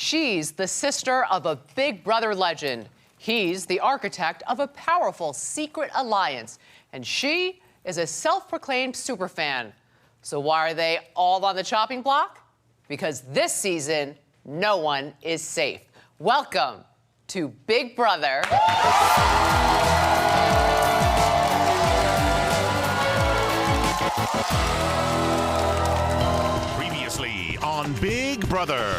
She's the sister of a Big Brother legend. He's the architect of a powerful secret alliance. And she is a self-proclaimed superfan. So why are they all on the chopping block? Because this season, no one is safe. Welcome to Big Brother. Previously on Big Brother.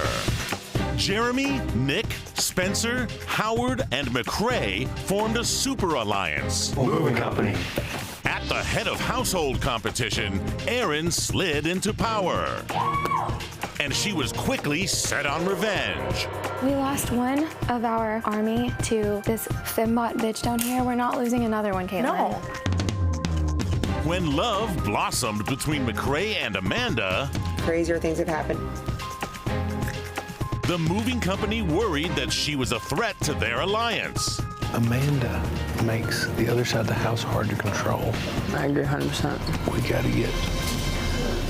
Jeremy, Nick, Spencer, Howard, and McCrae formed a super alliance. Moving company. At the head of household competition, Erin slid into power. And she was quickly set on revenge. We lost one of our army to this fembot bitch down here. We're not losing another one, Caitlin. No. When love blossomed between McCrae and Amanda, Crazier things have happened. the moving company worried that she was a threat to their alliance. Amanda makes the other side of the house hard to control. I agree 100%. We gotta get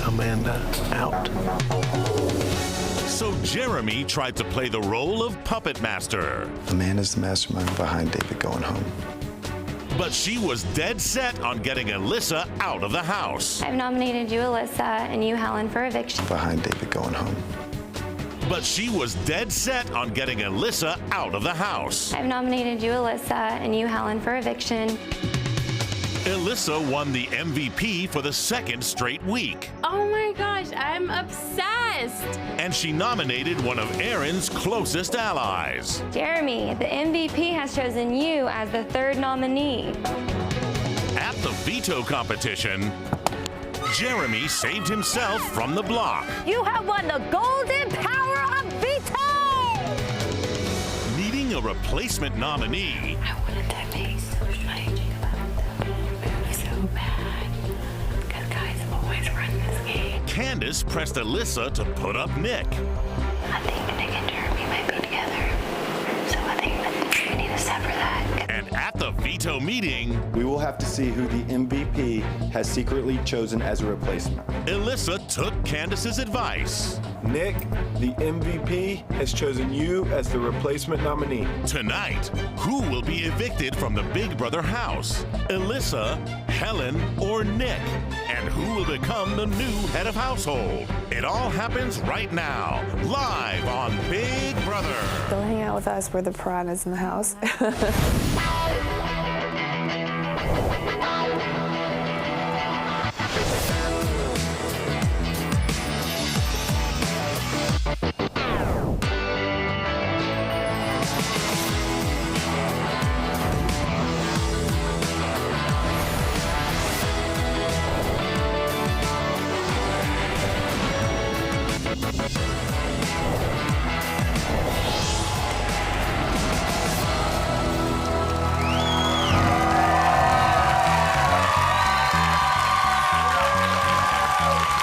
Amanda out. So Jeremy tried to play the role of puppet master. Amanda's the mastermind behind David going home. But she was dead set on getting Alyssa out of the house. I've nominated you, Alyssa, and you, Helen, for eviction. Behind David going home. But she was dead set on getting Alyssa out of the house. I've nominated you, Alyssa, and you, Helen, for eviction. Alyssa won the MVP for the second straight week. Oh my gosh, I'm obsessed. And she nominated one of Erin's closest allies. Jeremy, the MVP has chosen you as the third nominee. At the veto competition, Jeremy saved himself from the block. You have won the golden power of veto. Needing a replacement nominee, I wanted to make so much about them move so bad. Because guys always run this game. Candace pressed Alyssa to put up Nick. I think Nick and Jeremy might be together. So I think that we need to sever that. And at the veto meeting, We will have to see who the MVP has secretly chosen as a replacement. Alyssa took Candace's advice. Nick, the MVP, has chosen you as the replacement nominee. Tonight, who will be evicted from the Big Brother house? Alyssa, Helen, or Nick? And who will become the new head of household? It all happens right now, live on Big Brother. Go hang out with us. We're the piranhas in the house.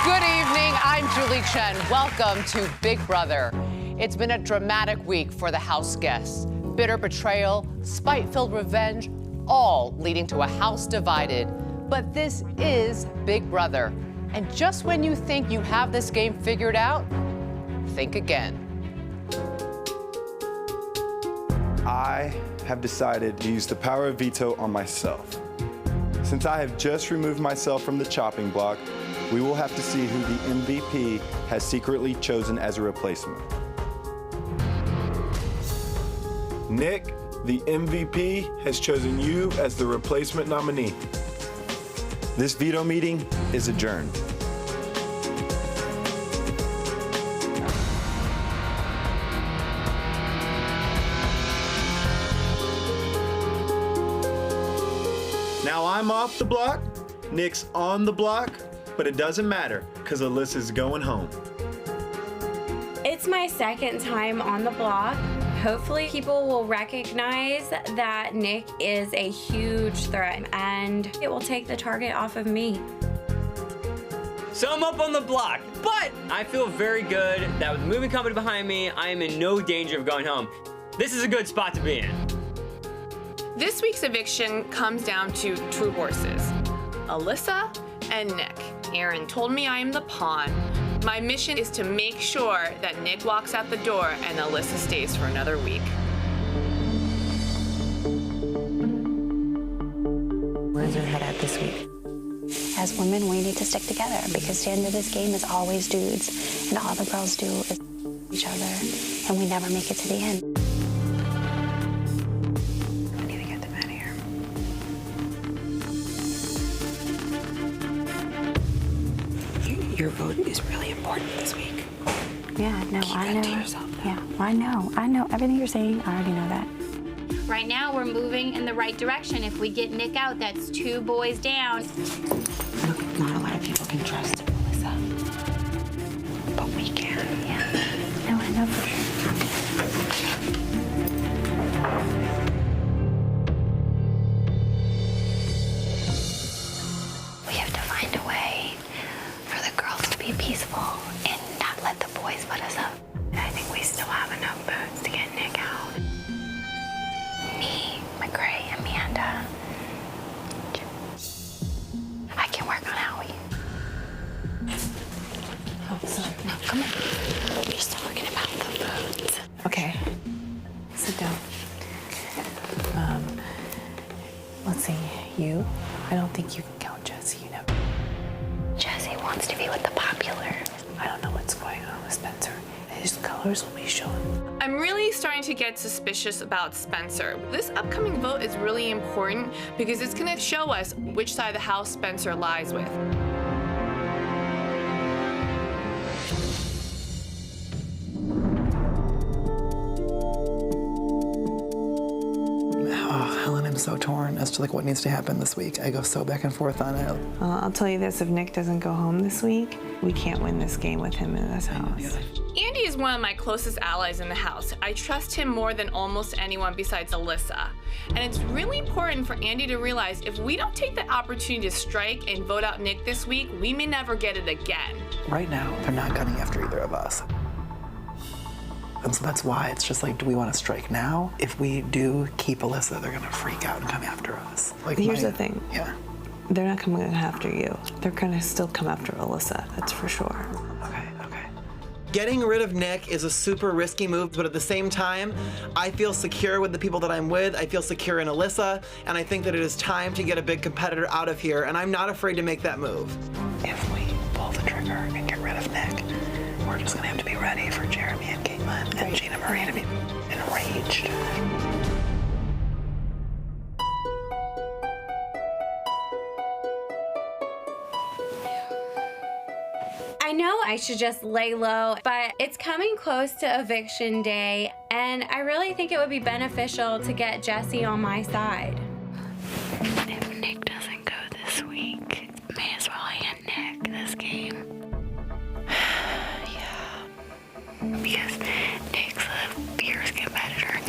Good evening, I'm Julie Chen. Welcome to Big Brother. It's been a dramatic week for the house guests. Bitter betrayal, spite-filled revenge, all leading to a house divided. But this is Big Brother. And just when you think you have this game figured out, think again. I have decided to use the power of veto on myself. Since I have just removed myself from the chopping block, we will have to see who the MVP has secretly chosen as a replacement. Nick, the MVP, has chosen you as the replacement nominee. This veto meeting is adjourned. Now I'm off the block, Nick's on the block, but it doesn't matter because Alyssa's going home. It's my second time on the block. Hopefully people will recognize that Nick is a huge threat and it will take the target off of me. So I'm up on the block, but I feel very good that with the moving company behind me, I am in no danger of going home. This is a good spot to be in. This week's eviction comes down to two horses, Alyssa and Nick. Erin told me I am the pawn. My mission is to make sure that Nick walks out the door and Alyssa stays for another week. Where's your head at this week? As women, we need to stick together because the end of this game is always dudes, and all the girls do is each other, and we never make it to the end. We need to get them out of here. Your vote is really important this week. Yeah, no, Keep I that know. to yourself, though. Yeah, I know everything you're saying. I already know that. Right now, we're moving in the right direction. If we get Nick out, that's 2 boys down. Look, not a lot of people can trust Alyssa. But we can. Yeah. No, I know for sure. We have to find a way for the girls to be peaceful and not let the boys put us up. I think we still have enough votes to get Nick out. Me, McCray, Amanda. I can work on Howie. Oh, sorry. No, come on. We're just talking about the votes. Okay. Sit down. Let's see. You? I don't think you can count Jesse, you know. Jesse wants to be with the popular. I don't know what's going on with Spencer. His colors will be shown. I'm really starting to get suspicious about Spencer. This upcoming vote is really important because it's going to show us which side of the house Spencer lies with. Oh, Helen, I'm so torn as to like what needs to happen this week. I go so back and forth on it. I'll tell you this, if Nick doesn't go home this week, we can't win this game with him in this house. Andy is one of my closest allies in the house. I trust him more than almost anyone besides Alyssa. And it's really important for Andy to realize if we don't take the opportunity to strike and vote out Nick this week, we may never get it again. Right now, they're not gunning after either of us. And so that's why it's just like, do we want to strike now? If we do keep Alyssa, they're gonna freak out and come after us. Like Here's the thing. Yeah. They're not coming after you. They're gonna still come after Alyssa, that's for sure. Okay. Getting rid of Nick is a super risky move, but at the same time, I feel secure with the people that I'm with. I feel secure in Alyssa, and I think that it is time to get a big competitor out of here, and I'm not afraid to make that move. If we pull the trigger and get rid of Nick, we're just gonna have to be ready for Jeremy and Caitlin and Gina Marie to be enraged. I know I should just lay low, but it's coming close to eviction day, and I really think it would be beneficial to get Jesse on my side. If Nick doesn't go this week, may as well hand Nick this game. Yeah. Because Nick's a fierce competitor.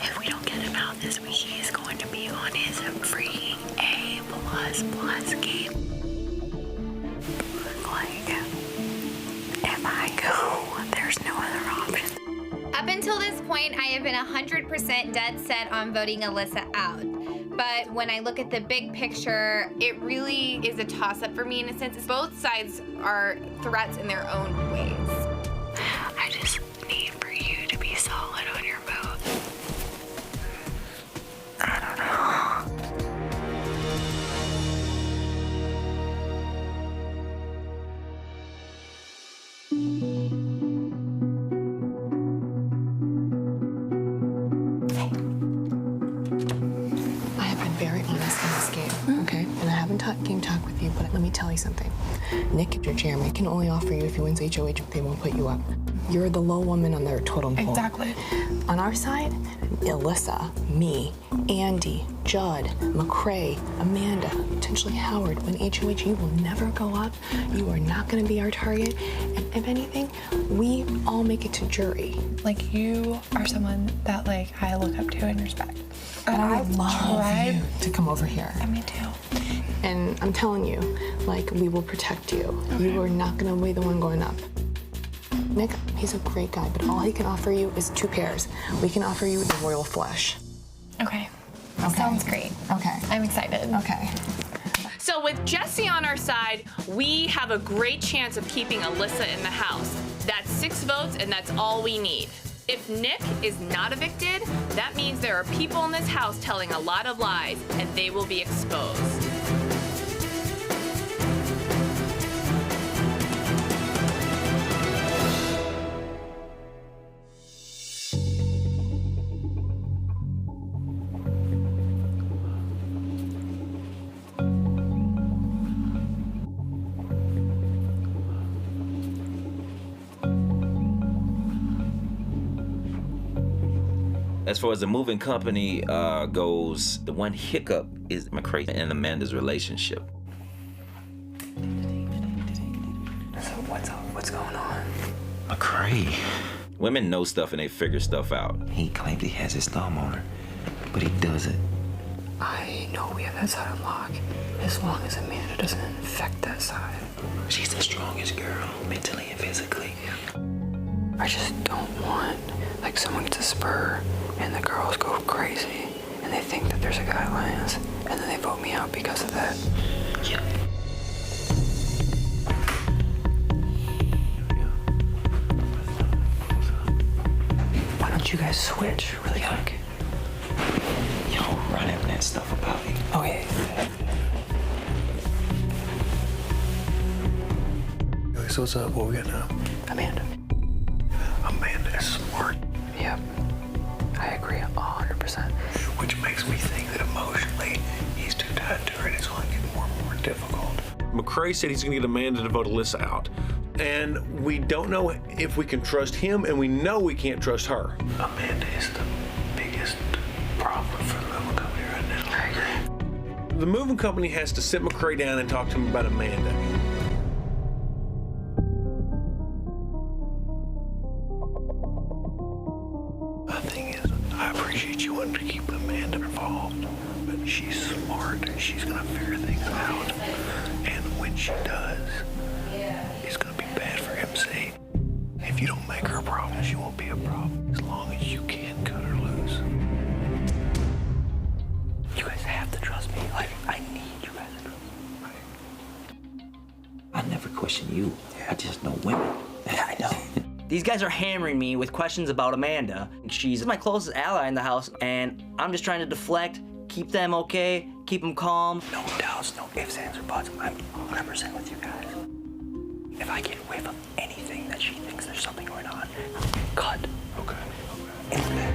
If we don't get him out this week, he's going to be on his freaking A++ game. Like, if I go, there's no other option. Up until this point, I have been 100% dead set on voting Alyssa out. But when I look at the big picture, it really is a toss-up for me in a sense. Both sides are threats in their own ways. I just need for you to be solid on your vote. I don't know. I have been very honest in this game, okay? And I haven't game talk with you, but let me tell you something. Nick or Jeremy can only offer you if he wins HOH. They won't put you up. You're the low woman on their totem pole. Exactly. On our side, Alyssa, me, Andy, Judd, McCray, Amanda, potentially Howard. When HOH, you will never go up. You are not going to be our target. And if anything, we all make it to jury. Like, you are someone that, like, I look up to and respect. And I I've love tried. you to come over here. And me too. And I'm telling you, like, we will protect you. Okay. You are not going to be the one going up. Nick, he's a great guy, but all he can offer you is 2 pairs. We can offer you the royal flush. Okay. Sounds great. Okay. I'm excited. Okay. So So with Jesse on our side, we have a great chance of keeping Alyssa in the house. That's 6 votes, and that's all we need. If Nick is not evicted, that means there are people in this house telling a lot of lies, and they will be exposed. As far as the moving company goes, the one hiccup is McCray and Amanda's relationship. So what's going on? McCray. Women know stuff and they figure stuff out. He claims he has his thumb on her, but he doesn't. I know we have that side unlocked, as long as Amanda doesn't infect that side. She's the strongest girl, mentally and physically. I just don't want, like, someone gets a spur and the girls go crazy and they think that there's a guidelines and then they vote me out because of that. Yeah. Why don't you guys switch really quick? Yo, run him that stuff about me. Oh, yeah. Okay, so what's up? What we got now? Amanda. Amanda is smart. Yep. I agree 100%. Which makes me think that emotionally he's too tied to her and it's going to get more and more difficult. McCray said he's going to get Amanda to vote Alyssa out. And we don't know if we can trust him, and we know we can't trust her. Amanda is the biggest problem for the moving company right now. I agree. The moving company has to sit McCray down and talk to him about Amanda. The thing is, I appreciate you wanting to keep Amanda involved, but she's smart. She's going to figure things out. And when she does, it's going to be bad for MC. If you don't make her a problem, she won't be a problem. As long as you can't cut her loose. You guys have to trust me. Like, I need you guys to trust me. I never question you. I just know women. Yeah, I know. These guys are hammering me with questions about Amanda. She's my closest ally in the house, and I'm just trying to deflect, keep them okay, keep them calm. No doubts, no ifs, ands, or buts. I'm 100% with you guys. If I get whiff of anything that she thinks there's something going on, cut. Okay. In the back.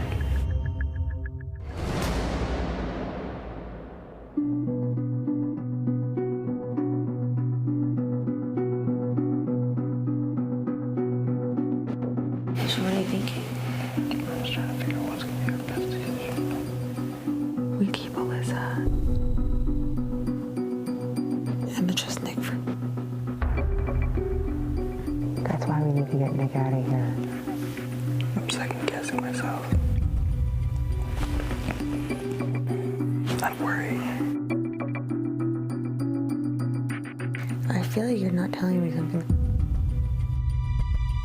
So what are you thinking? I'm just trying to figure out what's going to be our best decision. We keep Alyssa. And just Nick for. That's why we need to get Nick out of here. I'm second guessing myself. I'm worried. I feel like you're not telling me something.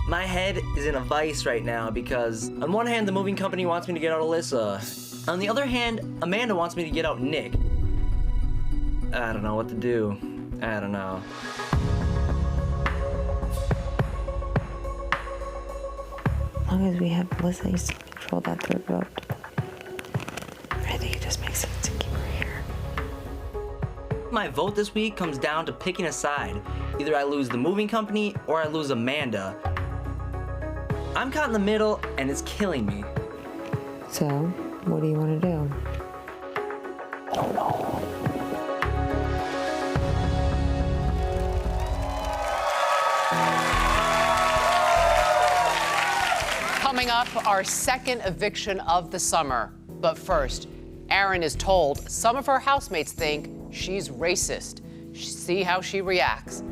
My head is in a vice right now because on one hand, the moving company wants me to get out Alyssa. On the other hand, Amanda wants me to get out Nick. I don't know what to do. I don't know. As long as we have Alyssa, you still control that third vote. I think it just makes sense to keep her here. My vote this week comes down to picking a side. Either I lose the moving company or I lose Amanda. I'm caught in the middle and it's killing me. So, what do you want to do? I don't know. Coming up, our second eviction of the summer. But first, Erin is told some of her housemates think she's racist. See how she reacts.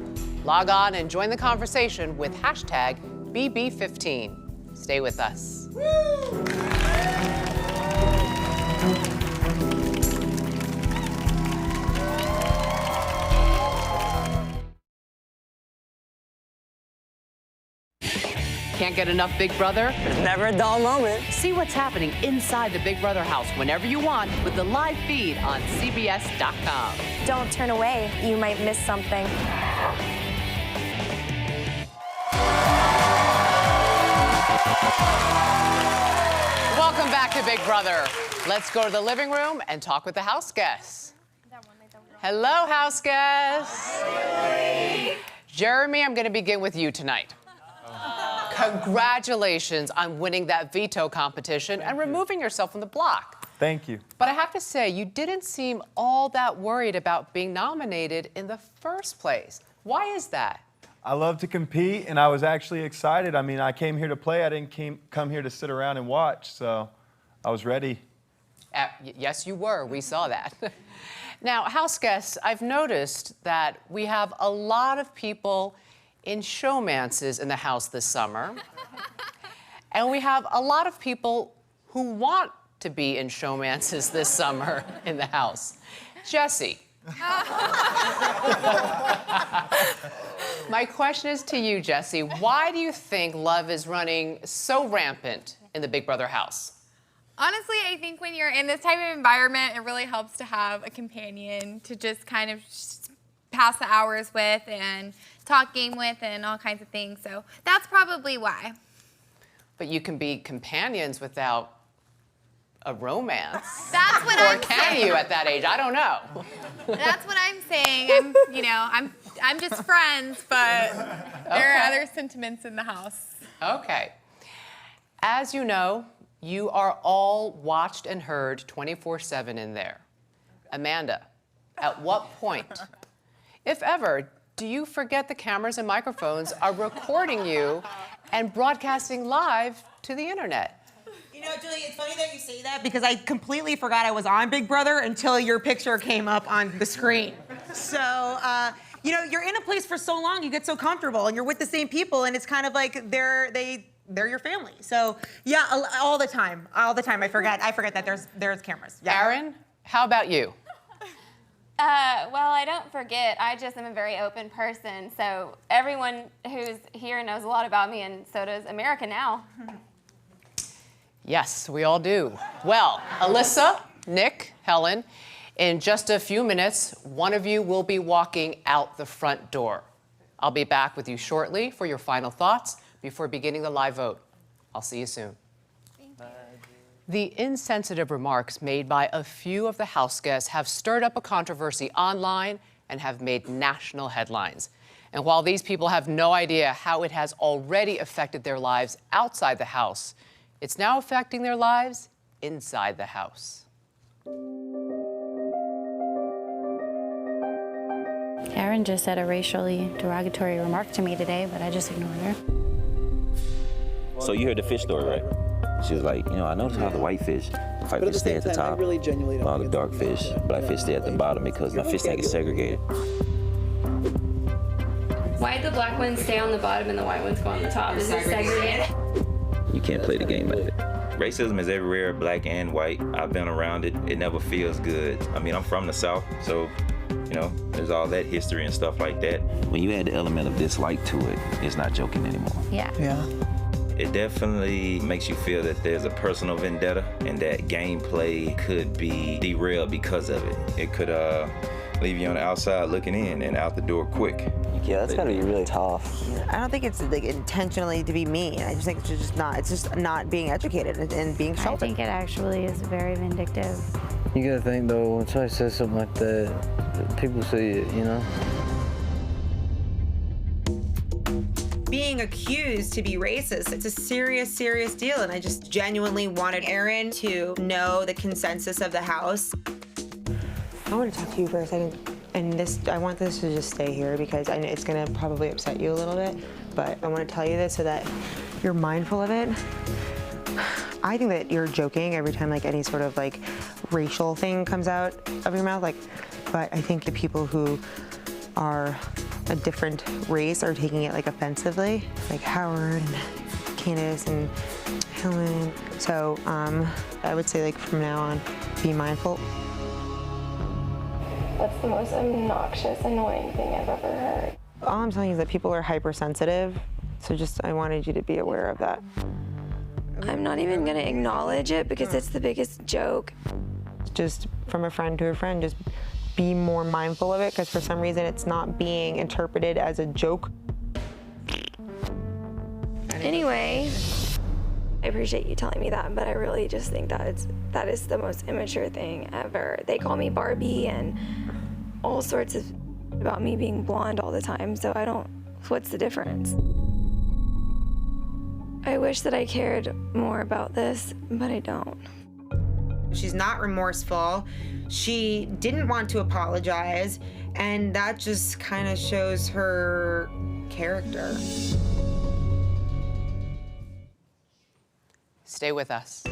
Log on and join the conversation with hashtag BB15. Stay with us. Can't get enough Big Brother? There's never a dull moment. See what's happening inside the Big Brother house whenever you want with the live feed on CBS.com. Don't turn away. You might miss something. Welcome back to Big Brother. Let's go to the living room and talk with the house guests. Hello, house guests. Hi. Jeremy, I'm going to begin with you tonight. Congratulations on winning that veto competition and removing yourself from the block. Thank you. But I have to say, you didn't seem all that worried about being nominated in the first place. Why is that? I love to compete, and I was actually excited. I mean, I came here to play. I didn't come here to sit around and watch, so I was ready. Yes, you were. We saw that. Now, house guests, I've noticed that we have a lot of people in showmances in the house this summer. And we have a lot of people who want to be in showmances this summer in the house. Jesse. My question is to you, Jesse. Why do you think love is running so rampant in the Big Brother house? Honestly, I think when you're in this type of environment, it really helps to have a companion to just kind of pass the hours with and talk game with and all kinds of things. So that's probably why. But you can be companions without a romance. That's what I'm saying. Or can you at that age? I don't know. That's what I'm saying. I'm just friends, but there are other sentiments in the house. Okay. As you know, you are all watched and heard 24/7 in there. Amanda, at what point, if ever, do you forget the cameras and microphones are recording you and broadcasting live to the internet? You know, Julie, it's funny that you say that because I completely forgot I was on Big Brother until your picture came up on the screen. So, you know, you're in a place for so long, you get so comfortable, and you're with the same people, and it's kind of like they're your family. So, yeah, all the time, I forget that there's cameras. Yeah. Aaron, how about you? Well, I don't forget. I just am a very open person. So everyone who's here knows a lot about me, and so does America now. Yes, we all do. Well, Alyssa, Nick, Helen, in just a few minutes, one of you will be walking out the front door. I'll be back with you shortly for your final thoughts before beginning the live vote. I'll see you soon. The insensitive remarks made by a few of the house guests have stirred up a controversy online and have made national headlines. And while these people have no idea how it has already affected their lives outside the house, it's now affecting their lives inside the house. Erin just said a racially derogatory remark to me today, but I just ignored her. So you heard the fish story, right? She was like, you know, I noticed how the white fish, white fish stay at the top, while the dark fish, black fish stay at the bottom because my fish tank is segregated. Why'd the black ones stay on the bottom and the white ones go on the top? Is it segregated? You can't play the game like that. Racism is everywhere, black and white. I've been around it. It never feels good. I mean, I'm from the South, so, you know, there's all that history and stuff like that. When you add the element of dislike to it, it's not joking anymore. Yeah. It definitely makes you feel that there's a personal vendetta and that gameplay could be derailed because of it. It could leave you on the outside looking in and out the door quick. Yeah, that's gotta be really tough. I don't think it's like intentionally to be mean. I just think it's just not. It's just not being educated and being sheltered. I think it actually is very vindictive. You gotta think though, when somebody says something like that, people see it, you know? Being accused to be racist, it's a serious, serious deal, and I just genuinely wanted Erin to know the consensus of the house. I want to talk to you for a second, and I want this to just stay here because I know it's gonna probably upset you a little bit, but I want to tell you this so that you're mindful of it. I think that you're joking every time like any sort of like racial thing comes out of your mouth, but I think the people who are a different race are taking it like offensively, like Howard and Candace and Helen. So I would say like from now on, be mindful. That's the most obnoxious, annoying thing I've ever heard. All I'm telling you is that people are hypersensitive So just, I wanted you to be aware of that. I'm not even gonna acknowledge it because it's the biggest joke. Just from a friend to a friend, just be more mindful of it, because for some reason it's not being interpreted as a joke. Anyway, I appreciate you telling me that, but I really just think that is the most immature thing ever. They call me Barbie and all sorts of about me being blonde all the time, so what's the difference? I wish that I cared more about this, but I don't. She's not remorseful. She didn't want to apologize, and that just kind of shows her character. Stay with us.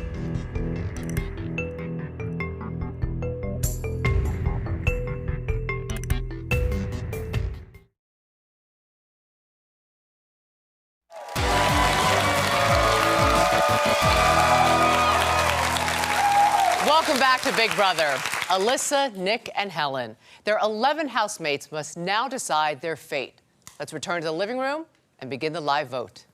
Welcome back to Big Brother. Alyssa, Nick, and Helen. Their 11 housemates must now decide their fate. Let's return to the living room and begin the live vote.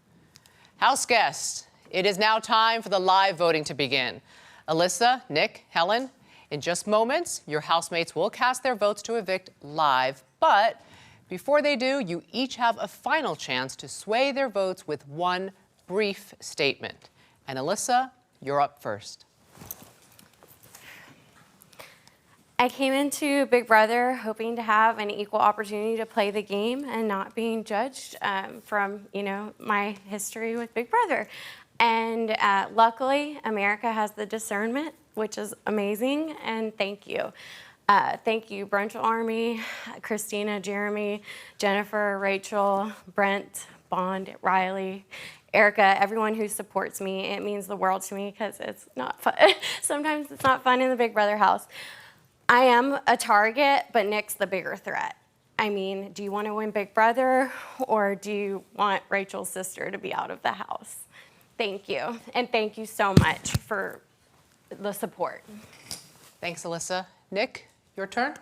House guests, it is now time for the live voting to begin. Alyssa, Nick, Helen, in just moments, your housemates will cast their votes to evict live, but before they do, you each have a final chance to sway their votes with one brief statement. And Alyssa, you're up first. I came into Big Brother hoping to have an equal opportunity to play the game and not being judged from, my history with Big Brother. And luckily, America has the discernment, which is amazing, and thank you. Thank you, Brunch Army, Christina, Jeremy, Jennifer, Rachel, Brent, Bond, Riley, Erica, everyone who supports me. It means the world to me because it's not fun. Sometimes it's not fun in the Big Brother house. I am a target, but Nick's the bigger threat. I mean, do you want to win Big Brother, or do you want Rachel's sister to be out of the house? Thank you, and thank you so much for the support. Thanks, Alyssa. Nick, your turn.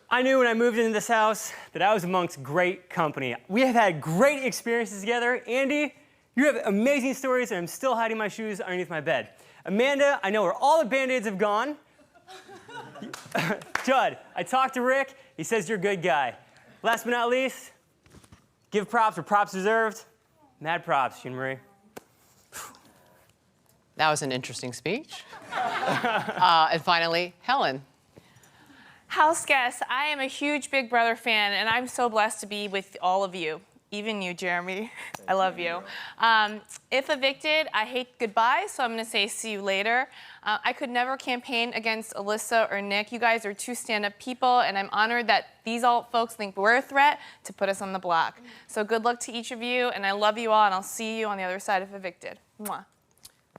I knew when I moved into this house that I was amongst great company. We have had great experiences together. Andy, you have amazing stories, and I'm still hiding my shoes underneath my bed. Amanda, I know where all the Band-Aids have gone. Judd, I talked to Rick. He says you're a good guy. Last but not least, give props where props deserved. Mad props, Jean Marie. That was an interesting speech. And finally, Helen. House guests, I am a huge Big Brother fan, and I'm so blessed to be with all of you. Even you, Jeremy. I love you. If evicted, I hate goodbye, so I'm gonna say see you later. I could never campaign against Alyssa or Nick. You guys are two stand-up people, and I'm honored that these all folks think we're a threat to put us on the block. So good luck to each of you, and I love you all, and I'll see you on the other side if evicted. Mwah.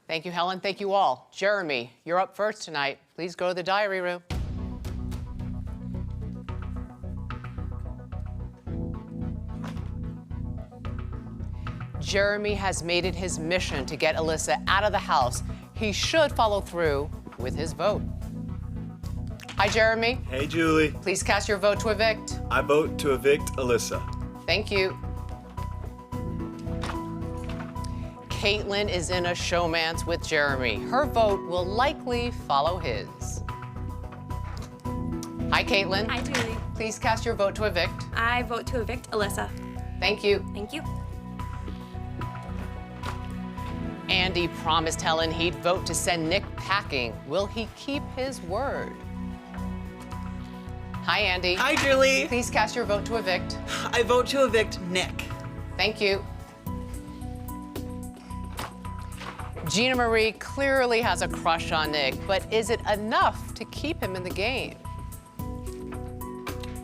Thank you, Helen. Thank you all. Jeremy, you're up first tonight. Please go to the diary room. Jeremy has made it his mission to get Alyssa out of the house. He should follow through with his vote. Hi, Jeremy. Hey, Julie. Please cast your vote to evict. I vote to evict Alyssa. Thank you. Caitlin is in a showmance with Jeremy. Her vote will likely follow his. Hi, Caitlin. Hi, Julie. Please cast your vote to evict. I vote to evict Alyssa. Thank you. Thank you. Andy promised Helen he'd vote to send Nick packing. Will he keep his word? Hi, Andy. Hi, Julie. Please cast your vote to evict. I vote to evict Nick. Thank you. Gina Marie clearly has a crush on Nick, but is it enough to keep him in the game?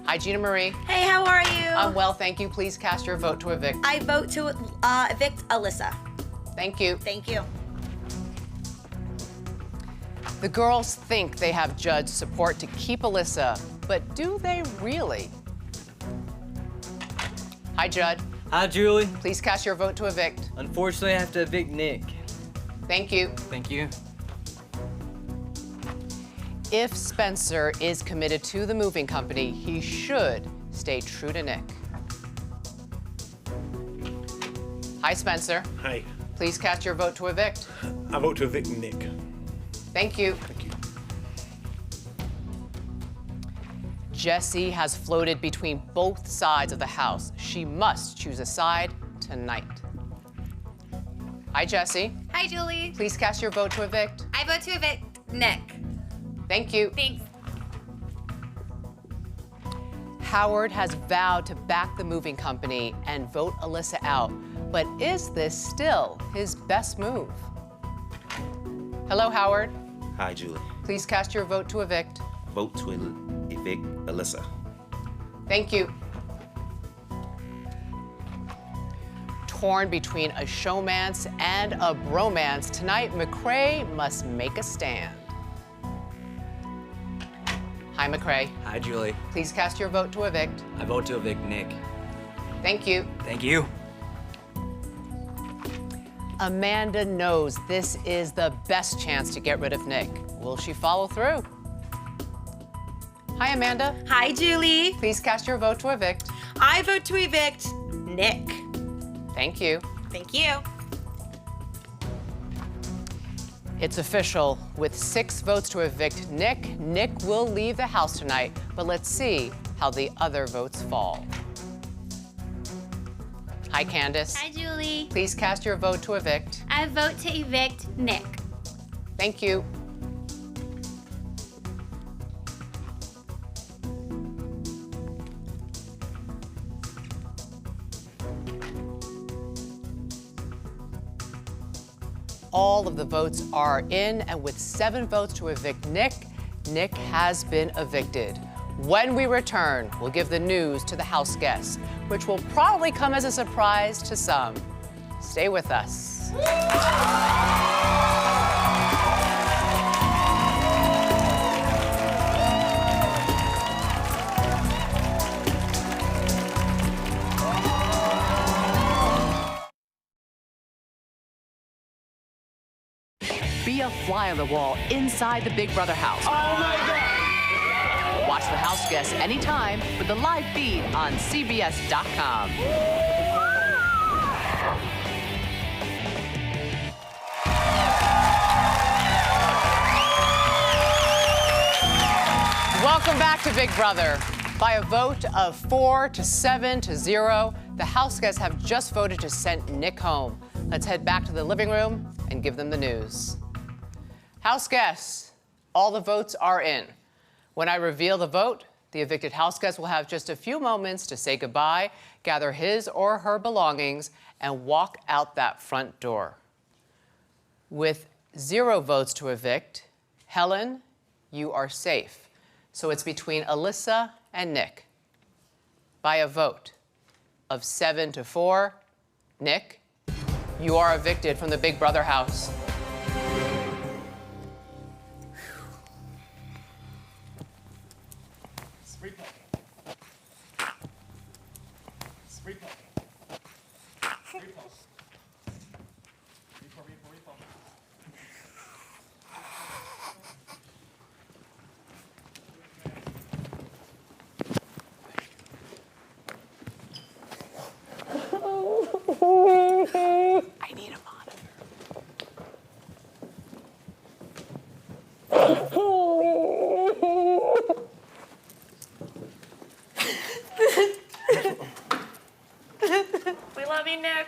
Hi, Gina Marie. Hey, how are you? I'm well, thank you. Please cast your vote to evict. I vote to evict Alyssa. Thank you. Thank you. The girls think they have Judd's support to keep Alyssa, but do they really? Hi, Judd. Hi, Julie. Please cast your vote to evict. Unfortunately, I have to evict Nick. Thank you. Thank you. If Spencer is committed to the moving company, he should stay true to Nick. Hi, Spencer. Hi. Please cast your vote to evict. I vote to evict Nick. Thank you. Thank you. Jessie has floated between both sides of the house. She must choose a side tonight. Hi, Jessie. Hi, Julie. Please cast your vote to evict. I vote to evict Nick. Thank you. Thanks. Howard has vowed to back the moving company and vote Alyssa out. But is this still his best move? Hello, Howard. Hi, Julie. Please cast your vote to evict. Vote to evict Alyssa. Thank you. Torn between a showmance and a bromance, tonight McCrae must make a stand. Hi, McCrae. Hi, Julie. Please cast your vote to evict. I vote to evict Nick. Thank you. Thank you. Amanda knows this is the best chance to get rid of Nick. Will she follow through? Hi, Amanda. Hi, Julie. Please cast your vote to evict. I vote to evict Nick. Thank you. Thank you. It's official. With 6 votes to evict Nick, Nick will leave the house tonight. But let's see how the other votes fall. Hi, Candace. Hi, Julie. Please cast your vote to evict. I vote to evict Nick. Thank you. All of the votes are in, and with 7 votes to evict Nick, Nick has been evicted. When we return, we'll give the news to the house guests, which will probably come as a surprise to some. Stay with us. Be a fly on the wall inside the Big Brother house. Oh my God! Watch the house guests anytime with the live feed on CBS.com. Welcome back to Big Brother. By a vote of 4 to 7 to 0, the house guests have just voted to send Nick home. Let's head back to the living room and give them the news. House guests, all the votes are in. When I reveal the vote, the evicted house guest will have just a few moments to say goodbye, gather his or her belongings, and walk out that front door. With 0 votes to evict, Helen, you are safe. So it's between Alyssa and Nick. By a vote of 7 to 4, Nick, you are evicted from the Big Brother house. I need a monitor. We love you, Nick.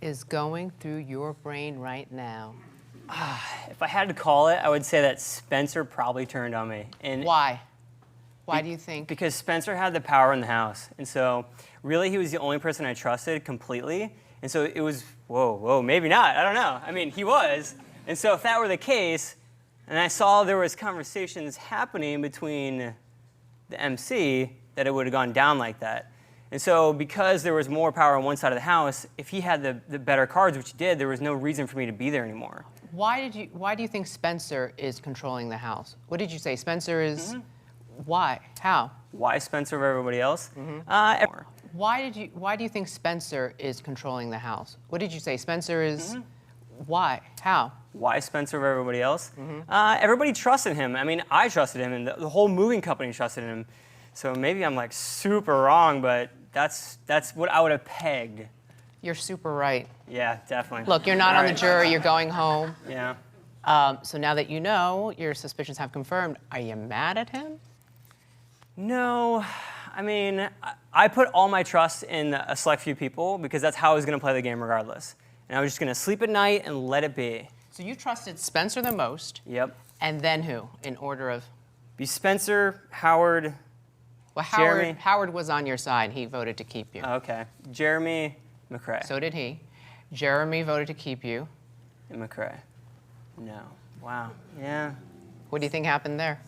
is going through your brain right now? If I had to call it, I would say that Spencer probably turned on me. And why? Why do you think? Because Spencer had the power in the house. And so really he was the only person I trusted completely. And so it was, whoa, maybe not. I don't know. I mean, he was. And so if that were the case, and I saw there was conversations happening between the MC, that it would have gone down like that. And so because there was more power on one side of the house, if he had the better cards, which he did, there was no reason for me to be there anymore. Why do you think Spencer is controlling the house? What did you say? Spencer is, why? How? Why Spencer over everybody else? Why do you think Spencer is controlling the house? What did you say? Spencer is, why? How? Why Spencer over everybody else? Everybody trusted him. I mean, I trusted him, and the whole moving company trusted him. So maybe I'm like super wrong, but that's what I would have pegged. You're super right. Yeah, definitely. Look, you're not on the jury, you're going home. Yeah. So now that you know, your suspicions have confirmed, are you mad at him? No, I mean, I put all my trust in a select few people because that's how I was gonna play the game regardless. And I was just gonna sleep at night and let it be. So you trusted Spencer the most. Yep. And then who, in order of? Be Spencer, Howard, Well, Jeremy. Howard was on your side. He voted to keep you. Okay. Jeremy McCrae. So did he. Jeremy voted to keep you. And McCrae. No. Wow. Yeah. What do you think happened there?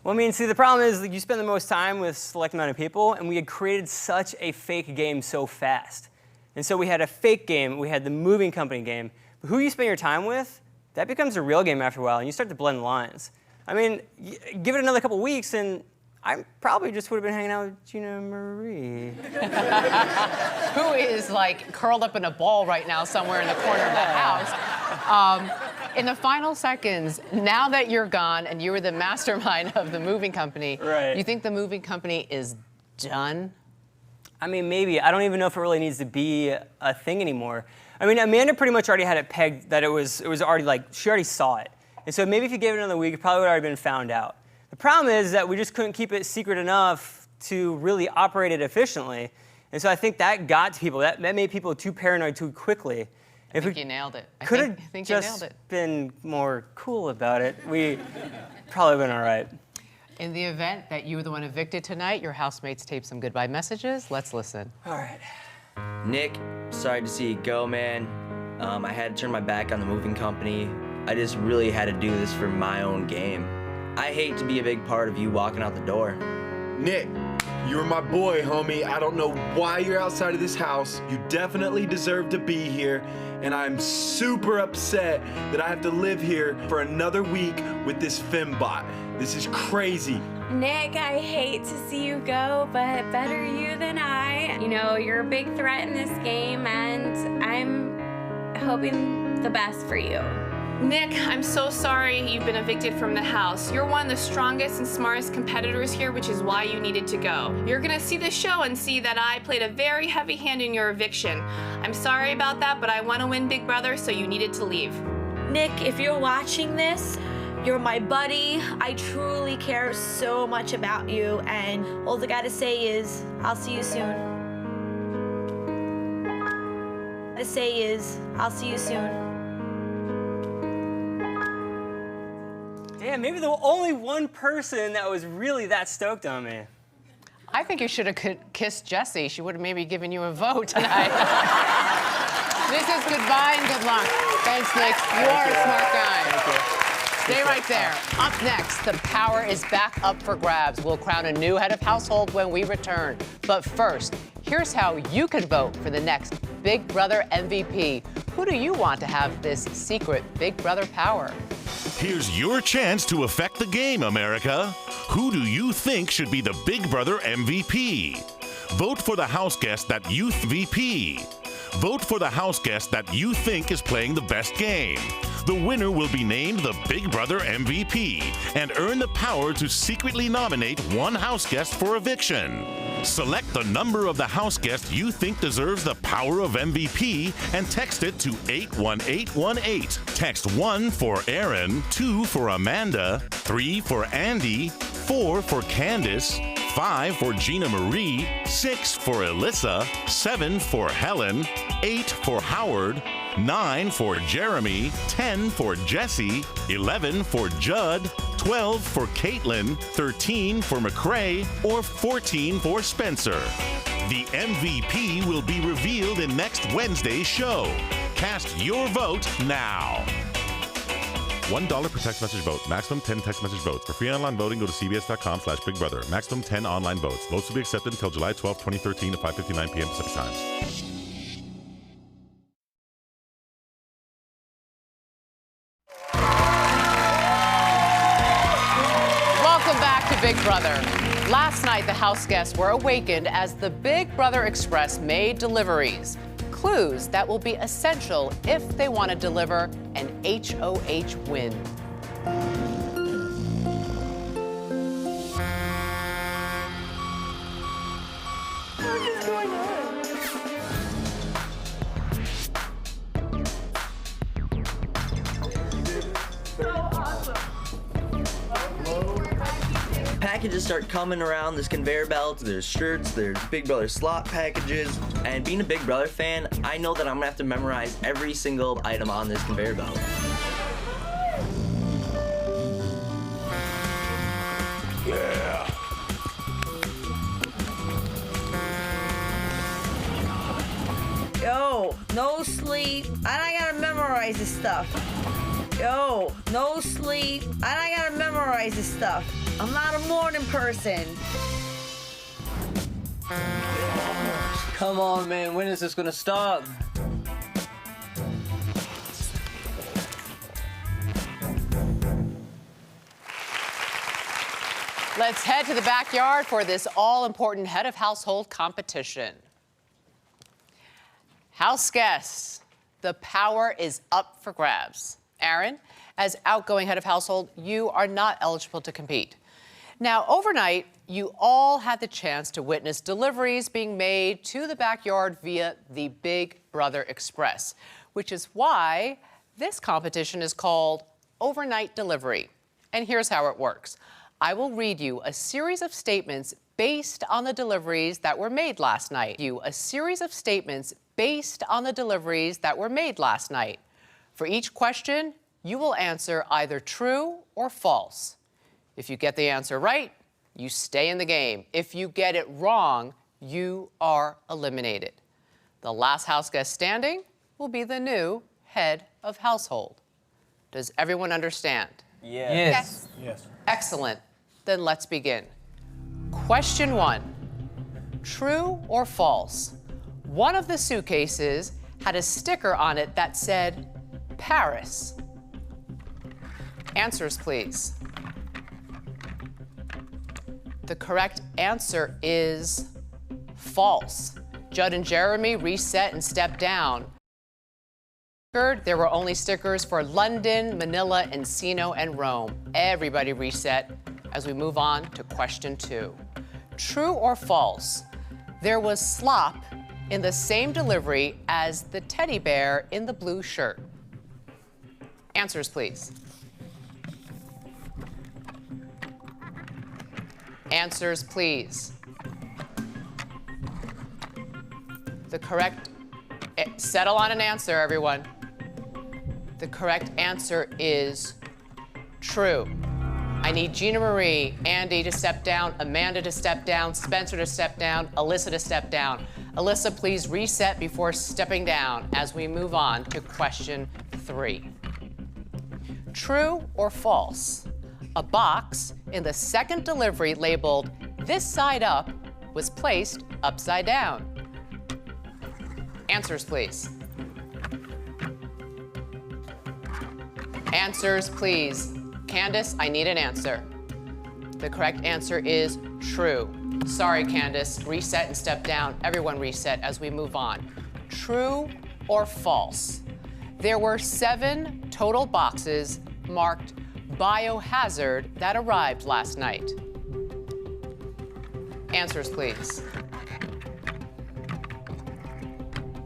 Well, I mean, see, the problem is that you spend the most time with a select amount of people, and we had created such a fake game so fast. And so we had a fake game, we had the moving company game. But who you spend your time with, that becomes a real game after a while, and you start to blend lines. I mean, give it another couple weeks, and I probably just would have been hanging out with Gina Marie. Who is like curled up in a ball right now somewhere in the corner of the house. In the final seconds, now that you're gone and you were the mastermind of the moving company, Right. You think the moving company is done? I mean, maybe. I don't even know if it really needs to be a thing anymore. I mean, Amanda pretty much already had it pegged that it was already like, she already saw it. And so maybe if you gave it another week, it probably would have already been found out. The problem is that we just couldn't keep it secret enough to really operate it efficiently. And so I think that got to people. That made people too paranoid too quickly. I think you nailed it. I Could have think you nailed just it. been more cool about it, we probably been all right. In the event that you were the one evicted tonight, your housemates taped some goodbye messages. Let's listen. All right. Nick, sorry to see you go, man. I had to turn my back on the moving company. I just really had to do this for my own game. I hate to be a big part of you walking out the door. Nick, you're my boy, homie. I don't know why you're outside of this house. You definitely deserve to be here. And I'm super upset that I have to live here for another week with this fembot. This is crazy. Nick, I hate to see you go, but better you than I. You know, you're a big threat in this game, and I'm hoping the best for you. Nick, I'm so sorry you've been evicted from the house. You're one of the strongest and smartest competitors here, which is why you needed to go. You're gonna see the show and see that I played a very heavy hand in your eviction. I'm sorry about that, but I want to win Big Brother, so you needed to leave. Nick, if you're watching this, you're my buddy. I truly care so much about you, and all I gotta say is, I'll see you soon. I'll see you soon. Damn, maybe the only one person that was really that stoked on me. I think you should have kissed Jessie. She would have maybe given you a vote tonight. This is goodbye and good luck. Thanks, Nick. You are a smart guy. Stay right there. Up next, the power is back up for grabs. We'll crown a new head of household when we return. But first, here's how you can vote for the next Big Brother MVP. Who do you want to have this secret Big Brother power? Here's your chance to affect the game, America. Who do you think should be the Big Brother MVP? Vote for the house guest that you VP. Vote for the house guest that you think is playing the best game. The winner will be named the Big Brother MVP and earn the power to secretly nominate one house guest for eviction. Select the number of the house guest you think deserves the power of MVP and text it to 81818. Text 1 for Aaron, 2 for Amanda, 3 for Andy, 4 for Candace, 5 for Gina Marie, 6 for Alyssa, 7 for Helen, 8 for Howard, 9 for Jeremy, 10 for Jesse, 11 for Judd, 12 for Caitlin, 13 for McCrae, or 14 for Spencer. The MVP will be revealed in next Wednesday's show. Cast your vote now. $1 per text message vote. Maximum 10 text message votes. For free online voting, go to cbs.com/bigbrother. Maximum 10 online votes. Votes will be accepted until July 12, 2013 at 5:59 p.m. Pacific Time. Welcome back to Big Brother. Last night, the house guests were awakened as the Big Brother Express made deliveries. Clues that will be essential if they want to deliver an HOH win. What is going on? So awesome. Packages start coming around this conveyor belt. There's shirts, there's Big Brother slot packages. And being a Big Brother fan, I know that I'm gonna have to memorize every single item on this conveyor belt. Yeah. Yo, no sleep, and I gotta memorize this stuff. Yo, no sleep, and I gotta memorize this stuff. I'm not a morning person. Come on, man, when is this gonna stop? Let's head to the backyard for this all-important head of household competition. House guests, the power is up for grabs. Aaron, as outgoing head of household, you are not eligible to compete. Now, overnight, you all had the chance to witness deliveries being made to the backyard via the Big Brother Express, which is why this competition is called Overnight Delivery. And here's how it works. I will read you a series of statements based on the deliveries that were made last night. For each question, you will answer either true or false. If you get the answer right, you stay in the game. If you get it wrong, you are eliminated. The last house guest standing will be the new head of household. Does everyone understand? Yes. Yes. Excellent. Then let's begin. Question 1. True or false? One of the suitcases had a sticker on it that said Paris. Answers, please. The correct answer is false. Judd and Jeremy reset and stepped down. There were only stickers for London, Manila, Encino, and Rome. Everybody reset as we move on to question 2. True or false? There was slop in the same delivery as the teddy bear in the blue shirt. Answers, please. Answers, please. The correct, settle on an answer, everyone. The correct answer is true. I need Gina Marie, Andy to step down, Amanda to step down, Spencer to step down, Alyssa to step down. Alyssa, please reset before stepping down as we move on to question 3. True or false? A box in the second delivery labeled "This side up" was placed upside down. Answers, please. Answers, please. Candace, I need an answer. The correct answer is true. Sorry, Candace. Reset and step down. Everyone reset as we move on. True or false? There were 7 total boxes marked biohazard that arrived last night. Answers, please.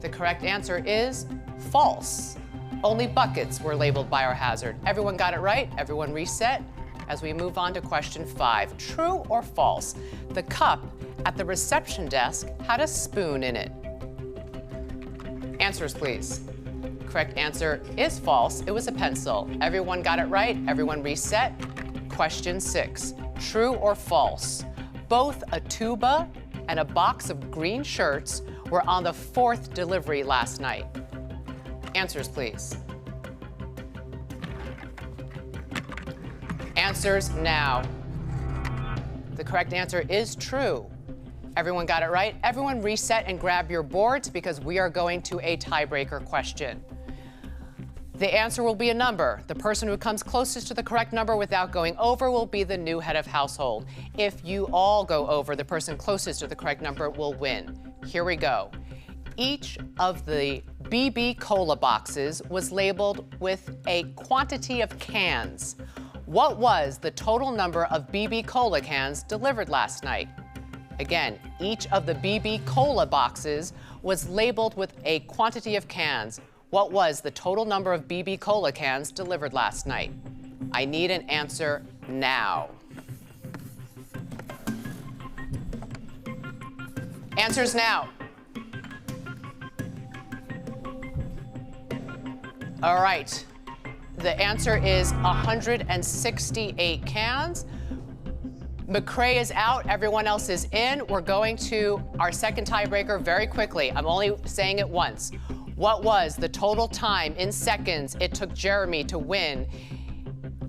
The correct answer is false. Only buckets were labeled biohazard. Everyone got it right? Everyone reset? as we move on to question 5. True or false? The cup at the reception desk had a spoon in it. Answers, please. Correct answer is false. It was a pencil. Everyone got it right. Everyone reset. Question 6. True or false? Both a tuba and a box of green shirts were on the 4th delivery last night. Answers, please. Answers now. The correct answer is true. Everyone got it right. Everyone reset and grab your boards because we are going to a tiebreaker question. The answer will be a number. The person who comes closest to the correct number without going over will be the new head of household. If you all go over, the person closest to the correct number will win. Here we go. Each of the BB Cola boxes was labeled with a quantity of cans. What was the total number of BB Cola cans delivered last night? Again, each of the BB Cola boxes was labeled with a quantity of cans. What was the total number of BB Cola cans delivered last night? I need an answer now. Answers now. All right. The answer is 168 cans. McCrae is out, everyone else is in. We're going to our second tiebreaker very quickly. I'm only saying it once. What was the total time in seconds it took Jeremy to win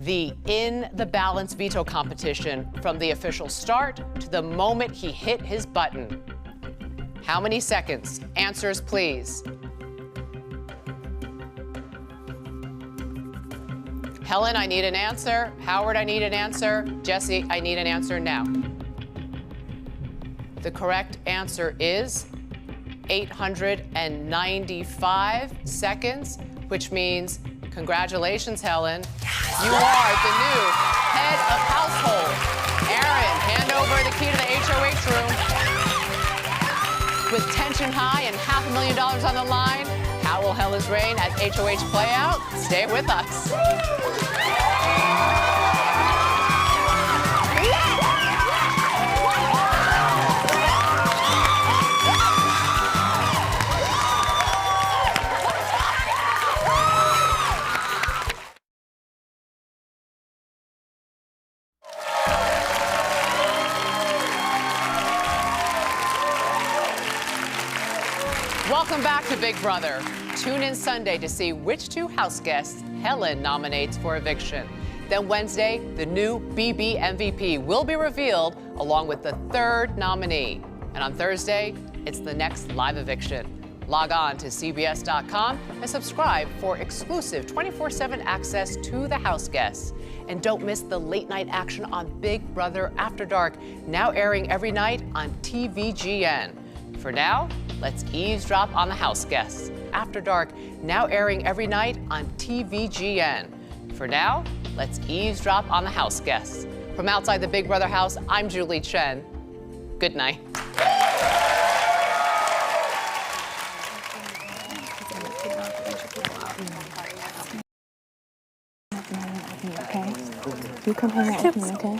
the In the Balance veto competition from the official start to the moment he hit his button? How many seconds? Answers, please. Helen, I need an answer. Howard, I need an answer. Jesse, I need an answer now. The correct answer is 895 seconds, which means congratulations, Helen. You are the new head of household. Aaron, hand over the key to the HOH room. With tension high and $500,000 on the line, how will Helen's reign at HOH play out? Stay with us. Welcome back to Big Brother. Tune in Sunday to see which 2 house guests Helen nominates for eviction. Then Wednesday, the new BB MVP will be revealed along with the 3rd nominee. And on Thursday, it's the next live eviction. Log on to CBS.com and subscribe for exclusive 24/7 access to the house guests. And don't miss the late night action on Big Brother After Dark, now airing every night on TVGN. For now, let's eavesdrop on the house guests. After Dark, now airing every night on TVGN. For now, let's eavesdrop on the house guests. From outside the Big Brother house, I'm Julie Chen. Good night. Okay? You come hang out with me, okay?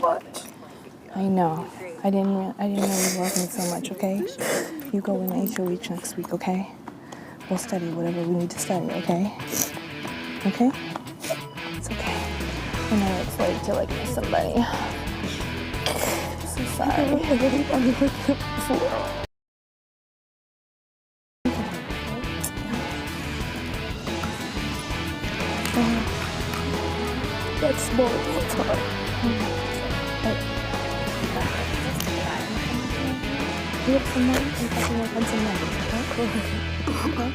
I know. I didn't know you loved me so much, okay? You go in HOH next week, okay? We'll study whatever we need to study, okay? Okay? It's okay. I know what it's like to like miss somebody. I'm so sorry. I've been looking before. That's small. It's hard. You have some money? You have some money, okay? Okay.